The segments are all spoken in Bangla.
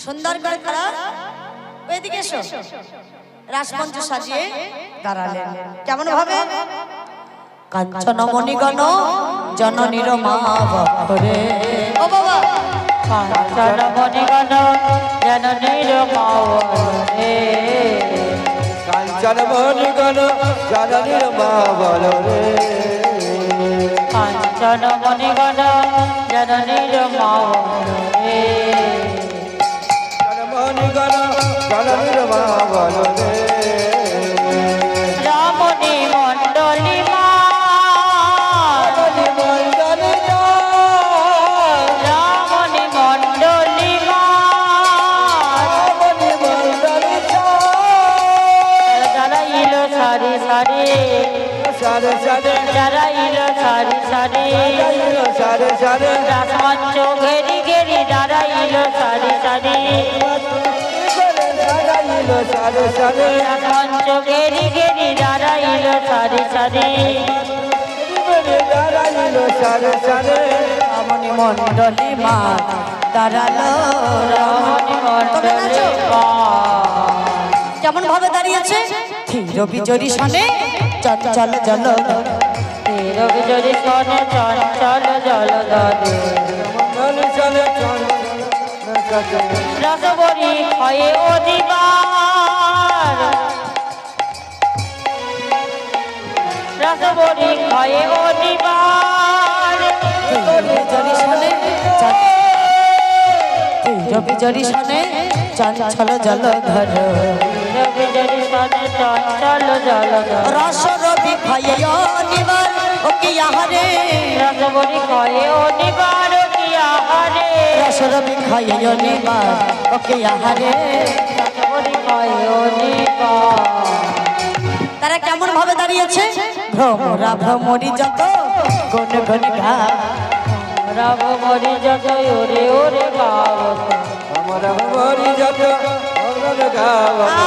সুন্দর করে তারা ওইদিকে এসো রাসমঞ্চ সাজিয়ে দাঁড়ালেন কেমন ভাবে কাঞ্চন মণিগণ জননীর মা বাবা ও বাবা কাঞ্চন মণিগণ জননীর মা রে কাঞ্চন মণিগণ জননীর মা বলো রে কাঞ্চন মণিগণ জননীর মা রে মণিগণ জননীর মা বলো রে রামণি মণ্ডলী মা রামণি মণ্ডলী মা যারা ইলো সারি সারি সারে সারে যারা ইলো সারি সারি সারে সারে রাসমঞ্চ ঘেরি ঘেরি যারা ইলো সারি সারি সারে সারে রাসমঞ্চ ঘেরি ঘেরি যারা ইলো সারি সারি সারে সারে রমণী মণ্ডলী মা দাঁড়ালো রামণি মণ্ডলী মা কেমন ভাবে দাঁড়িয়েছে ধীর বিজরি সনে চঞ্চল জল বিজরি সনে চঞ্চল জলধরে রসবরি হয়ে অধিবার রসবরি হয়ে অধিবার বিজরি সনে ধীর বিজরি সনে চঞ্চল জল ধর বিজরি সনে চঞ্চল জলধর রস রবি ভয়ে অনিবার ওকে আহারে রসবরি হয়ে অধিবার কি আহারে রস রবি ভয়ে অনিবার ওকে আহারে রসবরি হয়ে অধিবার তারা কেমন ভাবে দাঁড়িয়েছে ভ্রমরা ভ্রমরি যত গুন গুন গা রাম মরি যত ওরে ওরে গাবত আমার মরি যত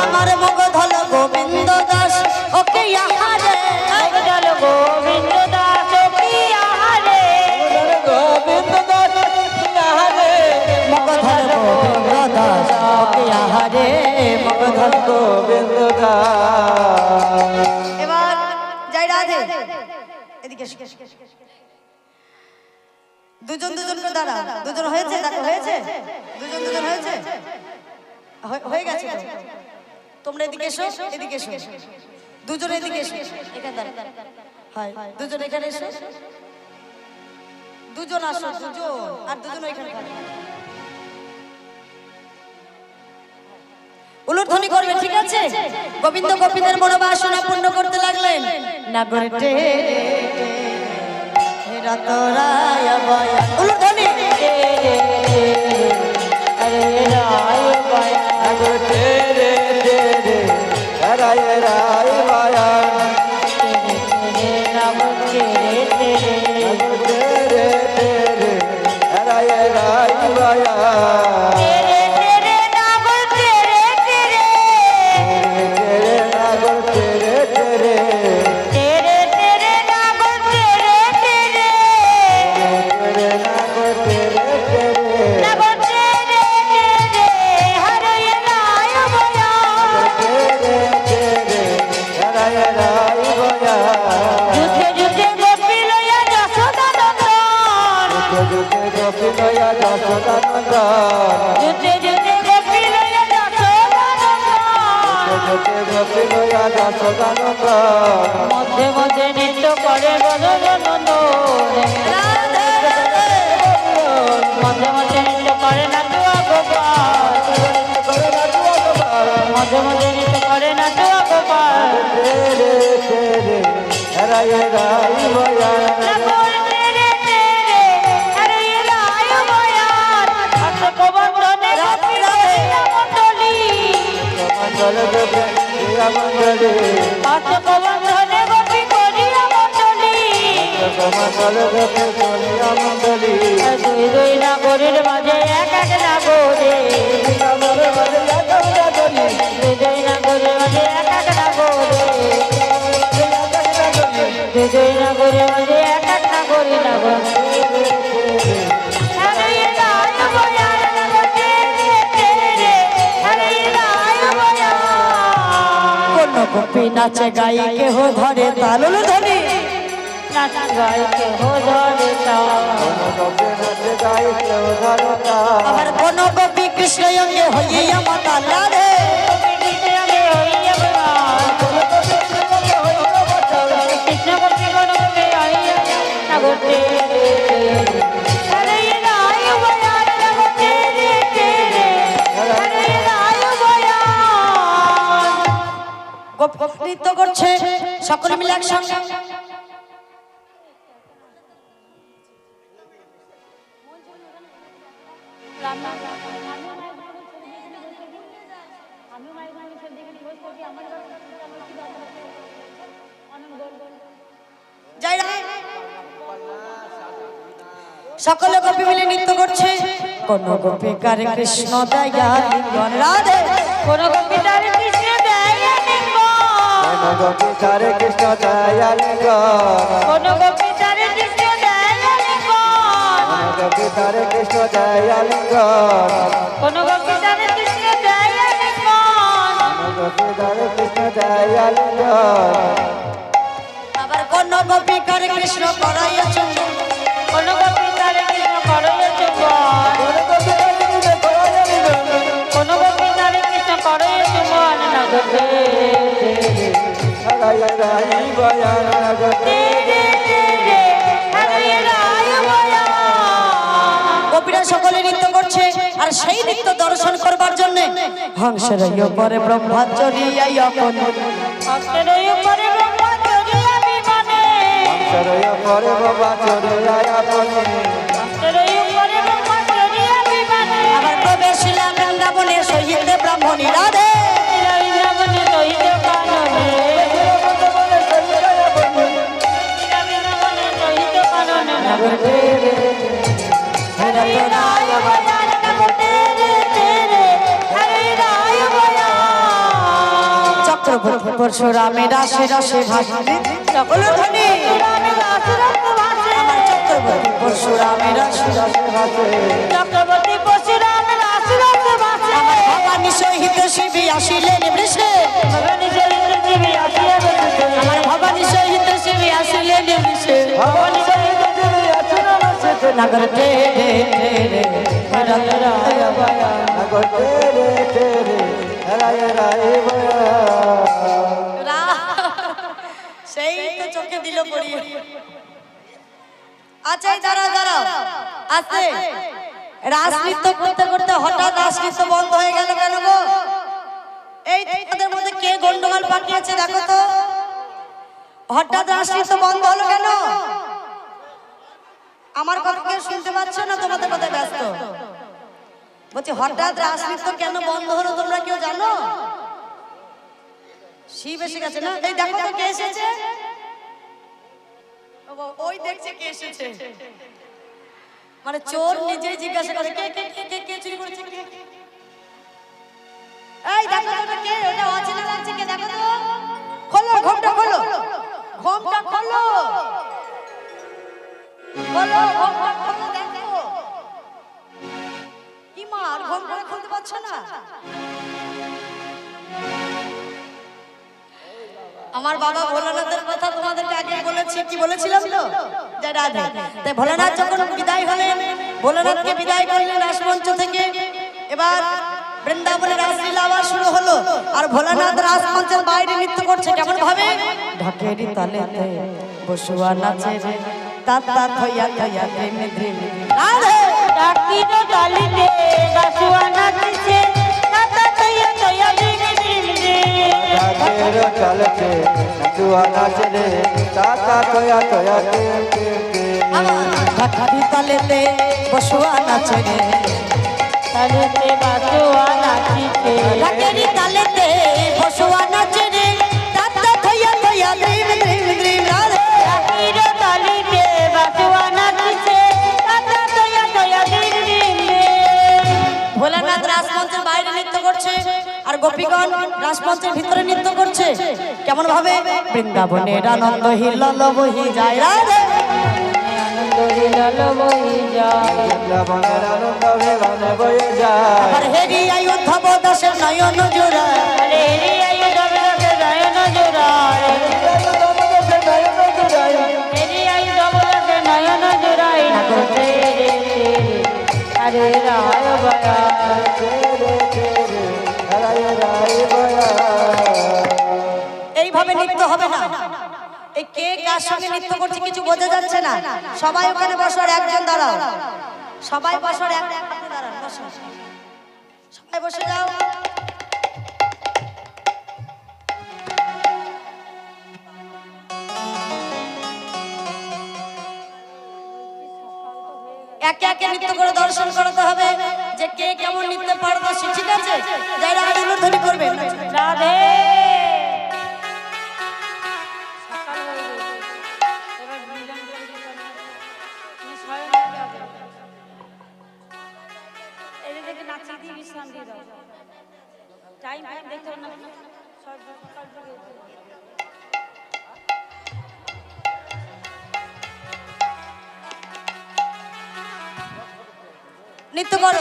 আমার মগধল গোবিন্দ দাস ওকে আহারে জল গোবিন্দ দাস কি আহারে গোবিন্দ দাস মগধল গোবিন্দ দাস ওকে আহারে মগধল গোবিন্দ দাস এবার যাই রাধে এদিকে এসো। দুজন দুজন করে দাঁড়া দুজন হয়েছে দেখো হয়েছে দুজন দুজন হয়েছে হয়ে গেছে তো। তোমরা এদিকে এসো এদিকে এসো দুজন এদিকে এসো এখানে দাঁড়া হয় দুজন এখানে এসো দুজন আসো দুজন আর দুজন ওইখানে থাকো উলুধ্বনি করবে ঠিক আছে গোবিন্দ গোপীদের মনোবাসনা পূর্ণ করতে লাগলেন নাগরটে রতরায় বয় উলুধ্বনি আরে রায় বায়া তেরে তেরে রায় রায় মায়া রাম তেরে তেরে তেরে তেরে রায় রায় মায়া তেরে তেরে নাম তেরে তেরে তেরে নাগর তেরে তেরে তেরে তেরে নাম তেরে তেরে তেরে নাগর তেরে তেরে নাম তেরে তেরে হরে রায় বয়া তেরে তেরে রায় রায় মায়া যুদ্ধে যুদ্ধে গোপী লয়া যশোদা নন্দন যুগে গোপীনয়া যশোদানন্দন যুদ্ধে যুদ্ধে গোপী লয়া যশোদা নন্দন যুগে গোপীনয়া যশোদানন্দন মধ্যে মধ্যে নৃত্য করে ব্রজনন্দন মধ্যে মধ্যে নৃত্য করে নাটুয়া গোপাল মধ্যে মধ্যে নৃত্য করে নাটুয়া গোপাল তেরে তেরে রায় রায় মায়া নাগর তেরে তেরে আরে রায় বয়ান অশোক বন্ধনে গোপী লয়া মণ্ডলী মঙ্গল দেবে প্রিয়া মঙ্গলে অশোক বন্ধনে গোপী করিয়া মণ্ডলী মঙ্গল দেবে প্রিয়া মঙ্গলে দুই দুই নাগরের মাঝে এক এক নাগরে আমার বাজে লাগা গলি দুই দুই নাগরের মাঝে এক এক নাগরে দুই দুই নাগরের মাঝে এক এক নাগরে নাগর আরে রায় বয়ার নাগর তেরে তেরে গোপী নাচে গাই কেহ ধরে তালুল ধরি নাচ গায় কেহ ধরে তাল কোন গোপী নাচে গাই কেউ ধরে তাল আবার কোন গোপী কৃষ্ণ অঙ্গে হইয়া মাতাল রাধে কৃষ্ণ গোপী গণকে আইয়া নাগতে নৃত্য করছে সকলে মিলে একসঙ্গে যাই রা। সকলে গোপী মিলে নৃত্য করছে কোন গোপী কারে কৃষ্ণ দয়া লিঙ্গন রাধে কোন গোপী তারে কৃষ্ণ দেয় কোন গোপী তারে কৃষ্ণ দয়ালিঙ্গ কোন গোপী তারে কৃষ্ণ দেয় কোন গোপী তারে কৃষ্ণ দয়ালিঙ্গ কোন গোপী তারে কৃষ্ণ দেয় কোন গোপী তারে কৃষ্ণ দয়ালিঙ্গ আবার কোন গোপী কারে কৃষ্ণ করাইয়া চুম্বন কোন গোপী তারে কৃষ্ণ করয়ে চুম্বন কোন গোপী তারে কৃষ্ণ করয়ে চুম্বন নগতে রায় রাই বয়ান নগতে গোপীরা সকলে নৃত্য করছে আর সেই নৃত্য দর্শন করবার জন্য হংসের উপরে ব্রহ্মচারী আপন ভক্তের উপরে ব্রহ্মচর্য বিমানে অন্তরয় করে বাবা চলে আপনি ভক্তের উপরে ব্রহ্মচর্য বিমানে আবার প্রবেশিলা বৃন্দাবনে সহিত ব্রাহ্মণী রাধে বৃন্দাবনে দহিত কাননে বৃন্দাবনে দহিত কাননে নগতে হরে রায় বয়ান নগতে রে হরে রায় বয়ান চক্রবর্তী পরশুরামে রাশি রাশি ভাসি সকল ধ্বনি আমার চক্রবর্তী পরশুরামে রাশি রাশি ভাসে চক্রবর্তী পরশুরাম রাসুরাস ভাসে ভবানী সহিত শিবী আসিলেন বৃষে ভবানী চরিত্র জীবী আসিয়া বসে আমার ভবানী সহিত শিবী আসিলেন বৃষে ভবানী সহিত দেবী আছেন বসেছে নগর টে রে হরল রায় বয়ান নগতে রে রায় রাই বয়ান সেই তো চোখে দিল পড়িয়ে আচ্ছা দাঁড়াও দাঁড়াও আছে রাজনৃত্য করতে করতে হঠাৎ রাজনৃত্য বন্ধ হয়ে গেল কেন গো এই তোমাদের মধ্যে কে গন্ডগোল পাঠিয়েছে দেখো তো হঠাৎ রাজনৃত্য বন্ধ হলো কেন আমার কথা কেউ শুনতে পাচ্ছ না তোমাদের কথায় ব্যস্ত বলছি হঠাৎ রাজনৃত্য কেন বন্ধ হলো তোমরা কেউ জানো শিব এসে গেছে না এই দেখো তো কে এসেছে ওই দেখছে কে এসেছে মানে চোর নিজেই জিজ্ঞাসা করে কে কে কে কে চুরি করেছে কে এই দেখো তো কে ওটা অচেনা লাগছে কে দেখো তো খোলো ঘোমটা খোলো ঘোমটা খোলো খোলো ঘোমটা খোলো দেখো কি মা আর ঘোমটা খুলতে পারছো না আমার বাবা ভোলানাথের কথা তোমাদেরকে আগে বলেছি কি বলেছিলাম তো যে রাধে তাই ভোলানাথ যখন বিদায় হলেন ভোলানাথকে বিদায় করলেন রাসমঞ্চ থেকে এবার বৃন্দাবনের রাসলীলা আবার শুরু হলো আর ভোলানাথ রাসমঞ্চের বাইরে নৃত্য করছে কেমন ভাবে ঢাকেরি তালেতে বসুয়া নাচে রে তাত তাত হইয়া হইয়া প্রেম প্রেম রাধে ডাকির তালিতে বাসুয়া নাচছে নাতা তৈয়া তৈয়া দিন দিন রাতের চলছে নচুয়া নাচলে তাতা তোয়া তোয়া ঢাকেরি তালেতে বসুয়া নাচে রে তালিতে বাসুয়া নাচিছে ঢাকেরি তালেতে বসুয়া নাচে রে তাত তাত হইয়া হইয়া প্রেম প্রেম প্রেম রাধে ডাকির তালিতে বাসুয়া নাচছে নাতা তৈয়া তৈয়া দিন দিন ভোলানাথ রাসমঞ্চের বাইরে নৃত্য করছে আর গোপীগণ রাসমঞ্চের ভিতরে নৃত্য করছে কেমন ভাবে বৃন্দাবনের আনন্দ হিল্লোল বহি যায় রাধে আনন্দ হিলাল বহি যায় বৃন্দাবনের আনন্দ ভেগানে বয়ে যায় আর হেরি আয়ুদ্ধ দাসের নয়ন জোড়া আরে রে আয়ু জগতে যায় না জোড়া রাধে রায় বয়া তেরে তেরে রায় রায় বয়া এইভাবে নৃত্য হবে না। এই কে কার সঙ্গে নৃত্য করছে কিছু বোঝা যাচ্ছে না। সবাই ওখানে বসো, আর একজন দাঁড়াও। সবাই বসো, আর একজন দাঁড়ান, বসো। সবাই বসে যাও। একে একে নৃত্য করে দর্শন করাতে হবে যে কে কেমন নৃত্য পারদর্শী, ঠিক আছে? যারা উলুধ্বনি করবে রাধে নাচিয়ে দিয়ে বিশ্রাম দিয়ে দাও। টাইম দেখতে হবে না, সব সকাল থেকে নৃত্য করো।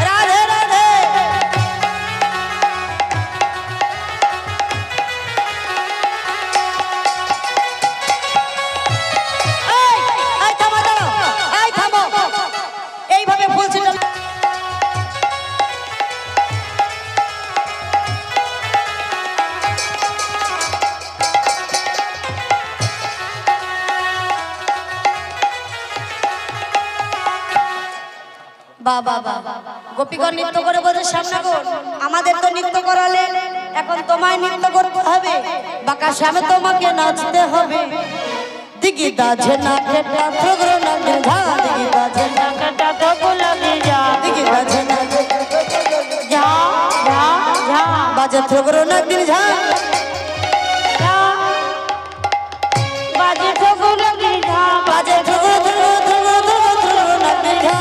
রাধে রাধে। এই থামো, দাঁড়াও। এই থামো। এইভাবে বলছি না। বাবা গোপীগণ নৃত্য করে বলে সামনে গো, আমাদের তো নৃত্য করালে, এখন তোমায় নৃত্য করতে হবে। বাঁকা শ্যামে তোমাকে নাচতে হবে। দিগি দাঝে না কেটা থগরো না ঝা, দিগি দাঝে না কাটা তো গুলাবি যা দিগি দাঝে না যা যা যা বাজে থগরো না দিল ঝা। যা বাজে তো গুলাবি যা বাজে থগরো থগরো থগরো থগরো থগরো না দিল ঝা।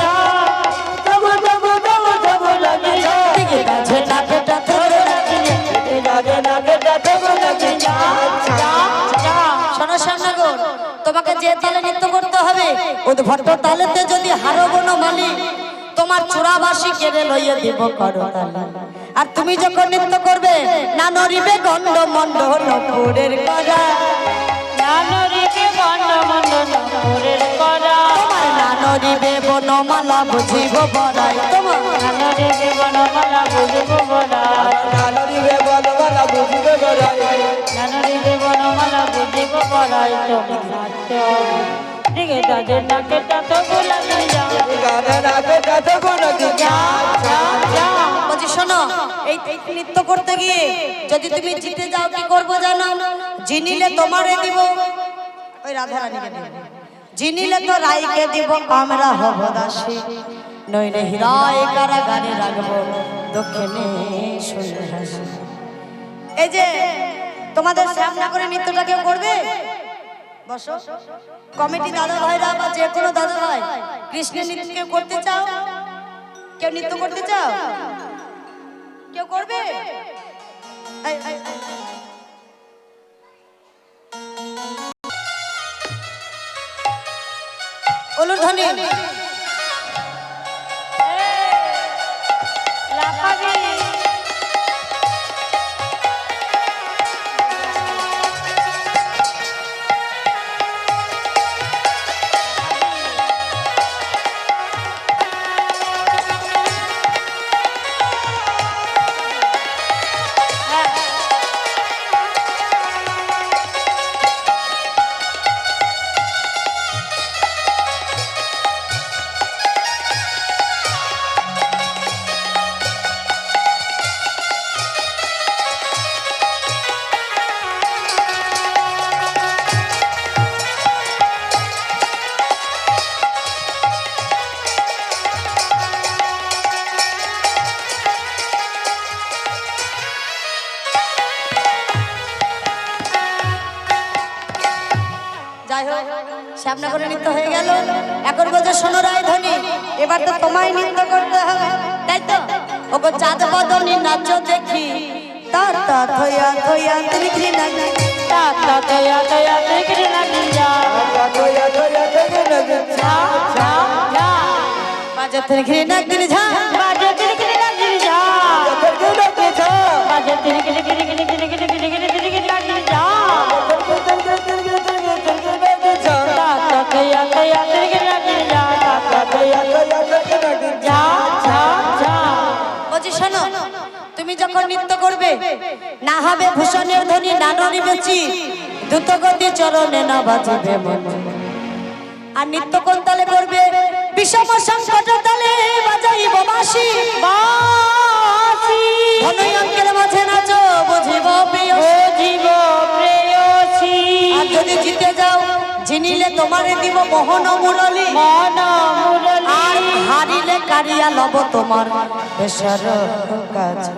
তবু তবু তবু তবু লাগে যা দিগি দাঝে না কেটা থগরো না দিল ঝা। রাধে রাধে রাধে গুলাবি যা যা যা শোনো শ্যামনগর, তোমাকে যে তালে নৃত্য করতে হবে উদ্ভট্ট তালেতে যদি হারো বনো মালি, তোমার চূড়াবাসী কেড়ে লইয়ে দিব করতালি। আর তুমি যখন নৃত্য করবে না নড়িবে গন্ড মন্ড নপুরের করা, নানরিকে বন্ড মন্ড নপুরের করা তোমার না নড়িবে বনমালা বুঝিব বড়াই, তোমার নানরিকে বনমালা বুঝিব বড়া নালরিবে বলবালা বুঝিবে বড়াই নানরিকে বনমালা বুঝিব বড়াই তুমি নাচ দিকে দাজে নাকে তো গুলাবি যা গানে রাতে যাতে কোন যা যা যা বলছি শোনো, এই নৃত্য করতে গিয়ে যদি তুমি জিতে যাও কি করবো জানো? জিনিলে তোমারে দিব, ওই রাধা রানীকে দিব। জিনিলে তো রাইকে দিব, আমরা হব দাসী। নইলে হীরায় কারাগারে রাখবো, দক্ষিণে শুনে হাসি। এই যে তোমাদের সামনে করে নৃত্যটা কেউ করবে? বসো। কমিটি দাদা ভাইরা বা যে কোনো দাদা ভাই কৃষ্ণের নৃত্য কেউ করতে চাও? কেউ নৃত্য করতে চাও? কেউ করবে? এই, এই, এই। উলুধ্বনি লাফাবি যাই হোক, শ্যামনগরে নৃত্য হয়ে গেল। এখন বলছে শোনো রায়ধনী, এবার তো তোমায় নৃত্য করতে হবে, তাই তো? ওগো চাঁদ বদনী নাচো দেখি, তার তা থইয়া থইয়া তুমি ঘৃণা তা তা দয়া দয়া দেখে লাগি যা তোয়া তোয়া দেখে নদী যা যা যা বাজে তুমি ঘৃণা দিন ঝা। বাজে গিরি গিরি লাগি যা দেখে নদী ছা বাজে গিরি গিরি গিরি গিরি গিরি গিরি গিরি গিরি লাগি যা যখন নৃত্য করবে, না হবে ভূষণের ধ্বনি, না নড়িবে চির, দ্রুতগতি চরণে না বাজিবে মন। আর নৃত্য কোন তালে করবে? বিষম সংকট তালে বাজাইব বাঁশি, ধনুই অঙ্কের মাঝে নাচো, বুঝিব প্রেয়সী। আর যদি জিতে যাও, জিনিলে তোমারে দিব মোহন মুরলী, আর হারিলে কারিয়া লব তোমার বেশর কাছে।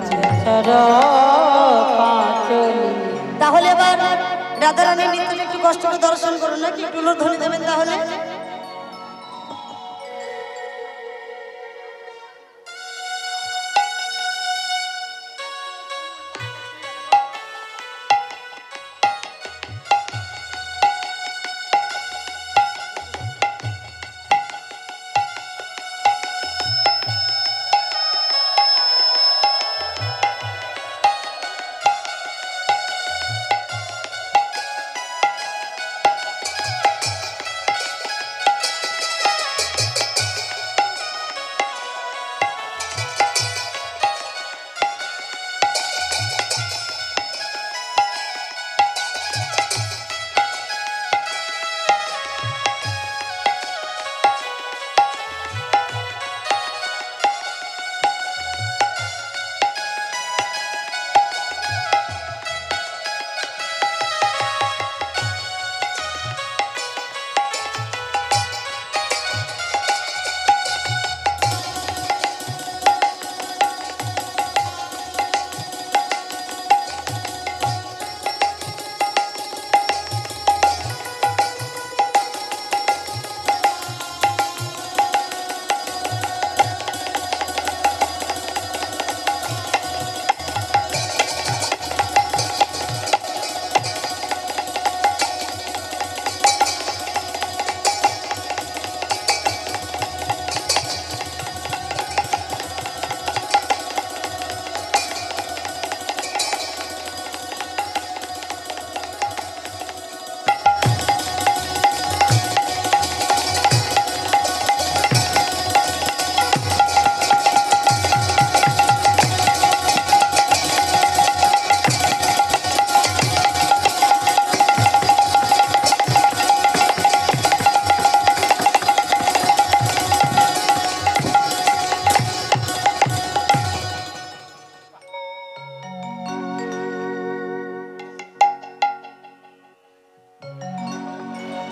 তাহলে এবার রাধারানীর নৃত্যটা একটু কষ্ট করে দর্শন করুন, নাকি একটু ধ্বনি দেবেন তাহলে?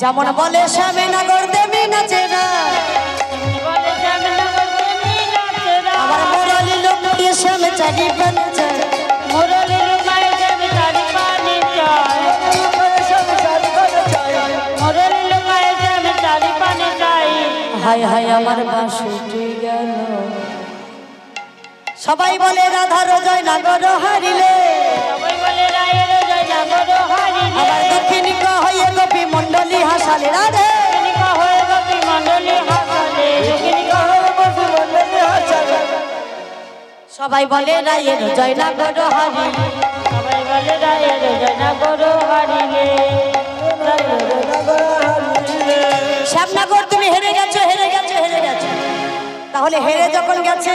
যেমন বলে শ্যামনগর দেবী নাচে না, আমার মুরলী লোক দিয়ে শ্যাম চারি পানি চায়, মুরলী লুকায় যাবে চারি পানি চায়, মুরলী লুকায় যাবে চারি পানি চাই। হাই হাই আমার বাঁশুটি গেল। সবাই বলে রাধার জয় নাগর হারিলে, সবাই বলে রায়ের জয় নাগর হারিলে, আবার দক্ষিণিকা হয়ে গোপী মণ্ডলী হাসালে রাধে, দক্ষিণিকা হয়ে গোপী মণ্ডলী হাসালে, দক্ষিণিকা হয়ে গোপী মণ্ডলী হাসালে। সবাই বলে রায়ের জয় নাগর হারিলে, সবাই বলে রায়ের জয় নাগর হারিলে, শ্যামনগর তুমি হেরে গেছো, হেরে গেছো, হেরে গেছো। তাহলে হেরে যখন গেছে,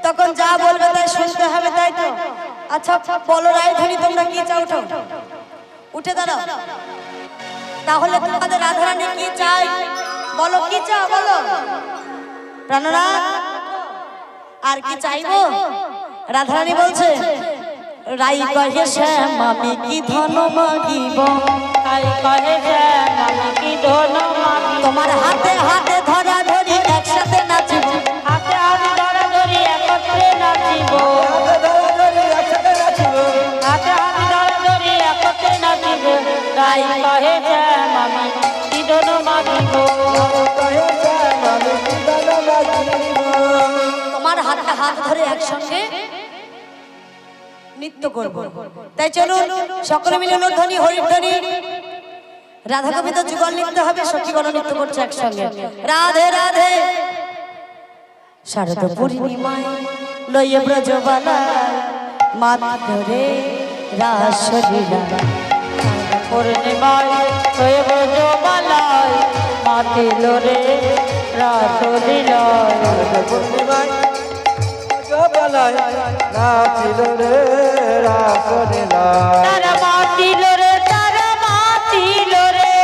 তখন যা বলবে তাই শুনতে হবে, তাই তো? আচ্ছা বলো রায়ধনী, তোমরা কি চাও? উঠে দাঁড়াও। তাহলে তোমাদের রাধারানী কি চাই? বলো কি চাও, বলো প্রাণনাথ। আর কি চাইবো? রাধারানী বলছে, রাই কহে শ্যাম আমি কি ধন মাগিব, তাই কহে শ্যাম আমি কি ধন মাগিব, তোমার হাতে হাতে ধরা ধরি একসাথে নাচিব, হাতে হাতে ধরা ধরি একত্রে নাচিব, হাতে হাতে ধরা ধরি একত্রে নাচিব। তাই কহে শ্যাম আমি কি ধন মাগিব, তোমার হাতে হাত ধরে একসঙ্গে নৃত্য করব। তাই চলুন সকলে মিলে ধ্বনি হরিধ্বনি রাধা কবিতা যুগল নৃত্য হবে, সখীগণ নৃত্য করছে একসঙ্গে। রাধে রাধে শারদ পূর্ণিমায় লইয়ে ব্রজবালায় মাত ধরে রাসলীলা, পূর্ণিমায় হয়ে ব্রজবালায় মাতিল রে রাসলীলায়, পূর্ণিমায় জবালায় নাচিল রে রাসলীলা তারা মাতিল রে তারা মাতিল রে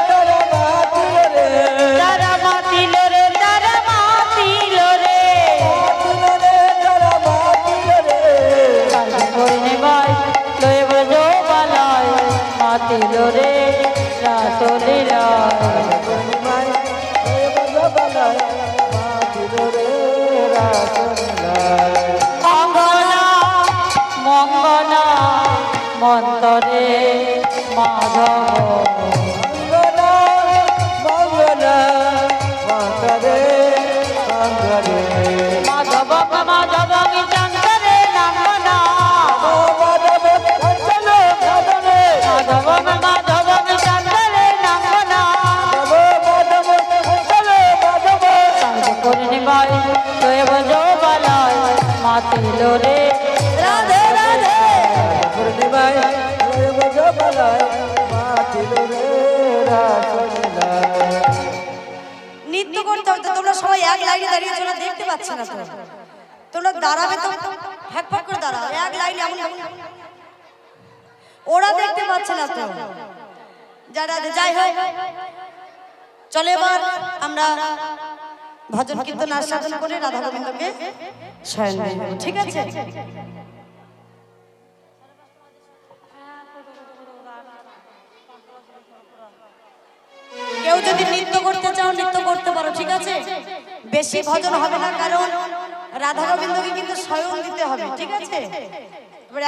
তারা নাচিল রে তারা মাতিল রে তারা মাতিল রে তারা নাচিল রে করনে ভাই লয়ে বজো বালায় মাতিল রে রাসলীলা পূর্ণিমায় বজবালায় নাচিল রে রাসলীলা মঙ্গলা মঙ্গলা মন্তরে মাধব মঙ্গলা মঙ্গলা মঙ্গলে মঙ্গলে মাধব মাধব চন্দরে নামনা মাধব চলো মাধবে মাধব মাধব চন্দরে নামনা মাধব চলো মাধবে করনে ভাই লয়ে বজো বালায় মাতিল রে রাধে রাধে পূর্ণিমায় বজবালায় নাচিল রে রাসলীলা নৃত্য করতে হবে তো, তোমরা সবাই এক লাইনে দাঁড়িয়ে তোমরা দেখতে পাচ্ছ না তো, তোমরা দাঁড়াবে তো ফ্যাক ফ্যাক করে দাঁড়াও এক লাইনে এমন ওরা দেখতে পাচ্ছে না তো যারা যাই হোক চলে এবার আমরা ভজন কীর্তন আস্বাদন করে রাধা গোবিন্দকে শয়ন দেব, ঠিক আছে? কেউ যদি নৃত্য করতে চাও নৃত্য করতে পারো, ঠিক আছে? বেশি ভজন হবে না, কারণ রাধা গোবিন্দকে কিন্তু শয়ন দিতে হবে, ঠিক আছে? এবার